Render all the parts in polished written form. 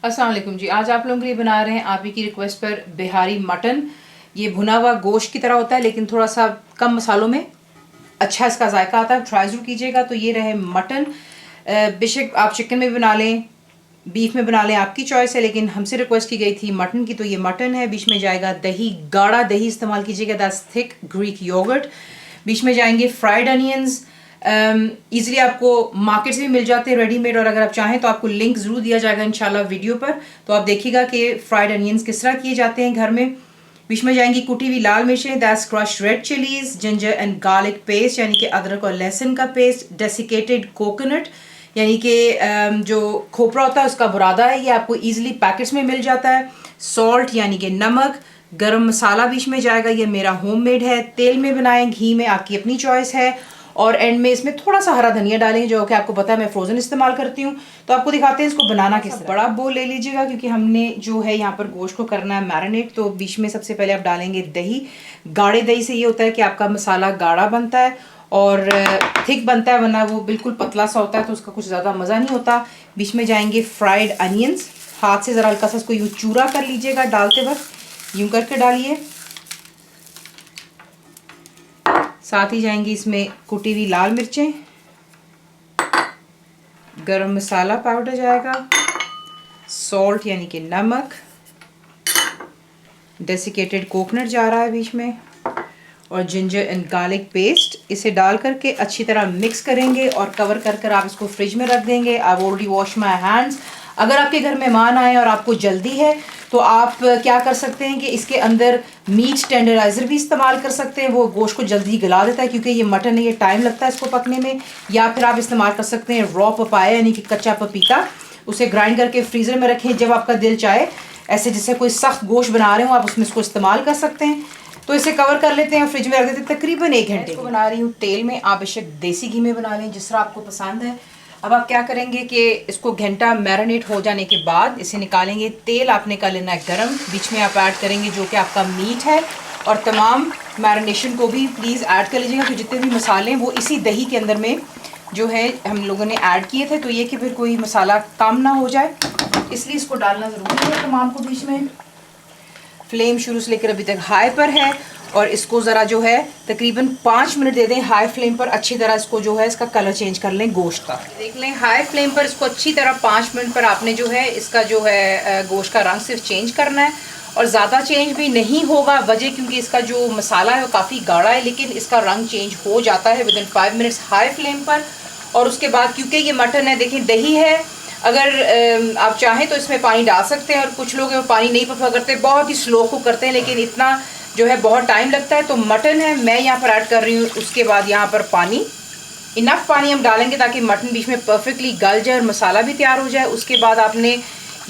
अस्सलाम वालेकुम जी। आज आप लोगों के लिए बना रहे हैं आप ही की रिक्वेस्ट पर बिहारी मटन। ये भुना हुआ गोश्त की तरह होता है लेकिन थोड़ा सा कम मसालों में अच्छा इसका जायका आता है। ट्राई ज़रूर कीजिएगा। तो ये रहे मटन। बेशक आप चिकन में भी बना लें, बीफ में बना लें, आपकी चॉइस है, लेकिन हमसे रिक्वेस्ट की गई थी मटन की, तो ये मटन है। बीच में जाएगा दही, गाढ़ा दही इस्तेमाल कीजिएगा, दैट्स थिक ग्रीक योगर्ट। बीच में जाएंगे फ्राइड अनियंस। ईज़िली आपको मार्केट से भी मिल जाते हैं रेडीमेड, और अगर आप चाहें तो आपको लिंक ज़रूर दिया जाएगा इंशाल्लाह वीडियो पर, तो आप देखिएगा कि फ्राइड अनियंस किस तरह किए जाते हैं घर में। बीच में जाएंगी कुटी हुई लाल मिर्चें, that's crushed red chillies, ginger and garlic paste यानी कि अदरक और लहसुन का पेस्ट, डेसिकेटेड कोकोनट यानी कि जो खोपरा होता है उसका बुरादा है, ये आपको ईजिली पैकेट्स में मिल जाता है। सॉल्ट यानी कि नमक, गरम मसाला बीच में जाएगा, ये मेरा होममेड है। तेल में बनाएं, घी में, आपकी अपनी चॉइस है। और एंड में इसमें थोड़ा सा हरा धनिया डालेंगे, जो कि आपको पता है मैं फ्रोजन इस्तेमाल करती हूँ। तो आपको दिखाते हैं इसको बनाना किस तरह। बड़ा बोल ले लीजिएगा क्योंकि हमने जो है यहाँ पर गोश्त को करना है मैरिनेट। तो बीच में सबसे पहले आप डालेंगे दही। गाढ़े दही से ये होता है कि आपका मसाला गाढ़ा बनता है और थिक बनता है, वरना वो बिल्कुल पतला सा होता है तो उसका कुछ ज़्यादा मज़ा नहीं होता। बीच में जाएंगे फ्राइड अनियंस। हाथ से ज़रा हल्का सा इसको यूँ चूरा कर लीजिएगा, डालते वक्त यूँ करके डालिए। साथ ही जाएंगी इसमें कुटी हुई लाल मिर्चें, गरम मसाला पाउडर जाएगा, सॉल्ट यानी कि नमक, डेसिकेटेड कोकोनट जा रहा है बीच में, और जिंजर एंड गार्लिक पेस्ट। इसे डाल करके अच्छी तरह मिक्स करेंगे और कवर कर कर आप इसको फ्रिज में रख देंगे। I already wash my hands. अगर आपके घर मेहमान आए और आपको जल्दी है तो आप क्या कर सकते हैं कि इसके अंदर मीट टेंडराइज़र भी इस्तेमाल कर सकते हैं, वो गोश्त को जल्दी गला देता है क्योंकि ये मटन है, ये टाइम लगता है इसको पकने में। या फिर आप इस्तेमाल कर सकते हैं रॉ पपाया यानी कि कच्चा पपीता, उसे ग्राइंड करके फ्रीज़र में रखें। जब आपका दिल चाहे ऐसे जैसे कोई सख्त गोश्त बना रहे हो आप उसमें इसको इस्तेमाल कर सकते हैं। तो इसे कवर कर लेते हैं और फ्रिज में रख देते हैं तकरीबन 1 घंटे। इसको बना रही हूँ तेल में, आप बेशक देसी घी में बना लें जिस तरह आपको पसंद है। अब आप क्या करेंगे कि इसको घंटा मैरिनेट हो जाने के बाद इसे निकालेंगे। तेल आपने कर लेना है गरम, बीच में आप ऐड करेंगे जो कि आपका मीट है, और तमाम मैरिनेशन को भी प्लीज़ ऐड कर लीजिएगा कि जितने भी मसाले हैं वो इसी दही के अंदर में जो है हम लोगों ने ऐड किए थे, तो ये कि फिर कोई मसाला कम ना हो जाए, इसलिए इसको डालना ज़रूरी है तमाम को बीच में। फ्लेम शुरू से लेकर अभी तक हाई पर है और इसको ज़रा जो है तकरीबन 5 मिनट दे दें हाई फ्लेम पर। अच्छी तरह इसको जो है इसका कलर चेंज कर लें गोश्त का। देख लें हाई फ्लेम पर इसको अच्छी तरह 5 मिनट पर आपने जो है इसका जो है गोश्त का रंग सिर्फ चेंज करना है, और ज़्यादा चेंज भी नहीं होगा। वजह क्योंकि इसका जो मसाला है वो काफ़ी गाढ़ा है, लेकिन इसका रंग चेंज हो जाता है विदिन 5 मिनट्स हाई फ्लेम पर। और उसके बाद क्योंकि ये मटन है, देखिए दही है, अगर आप चाहें तो इसमें पानी डाल सकते हैं, और कुछ लोग पानी नहीं प्रेफर करते, बहुत ही स्लो कुक करते हैं, लेकिन इतना जो है बहुत टाइम लगता है। तो मटन है मैं यहाँ पर ऐड कर रही हूँ, उसके बाद यहाँ पर पानी, इनफ पानी हम डालेंगे ताकि मटन बीच में परफेक्टली गल जाए और मसाला भी तैयार हो जाए। उसके बाद आपने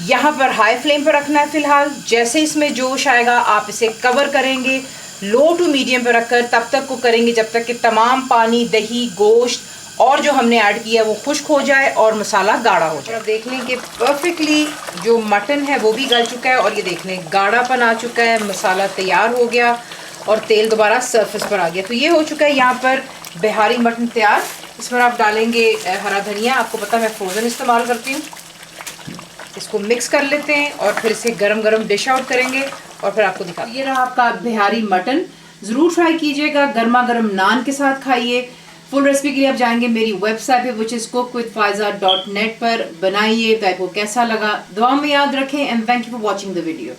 यहाँ पर हाई फ्लेम पर रखना है फ़िलहाल। जैसे इसमें जोश आएगा आप इसे कवर करेंगे, लो टू मीडियम पर रखकर तब तक कुक करेंगे जब तक कि तमाम पानी, दही, गोश्त और जो हमने ऐड किया है वो खुश्क हो जाए और मसाला गाढ़ा हो जाए। अब देख लें कि परफेक्टली जो मटन है वो भी गल चुका है, और ये देख लें गाढ़ापन आ चुका है, मसाला तैयार हो गया और तेल दोबारा सरफेस पर आ गया। तो ये हो चुका है यहाँ पर बिहारी मटन तैयार। इस पर आप डालेंगे हरा धनिया, आपको पता है मैं फ्रोज़न इस्तेमाल करती हूँ। इसको मिक्स कर लेते हैं और फिर इसे गरम गरम डिश आउट करेंगे और फिर आपको दिखा। ये रहा आपका बिहारी मटन, ज़रूर ट्राई कीजिएगा, गर्मा गर्म नान के साथ खाइए। फुल रेसिपी के लिए आप जाएंगे मेरी वेबसाइट पे विच इज़ cookWithFaiza.net पर। बनाइए, आपको कैसा लगा दुआ में याद रखें, and thank you for watching the video.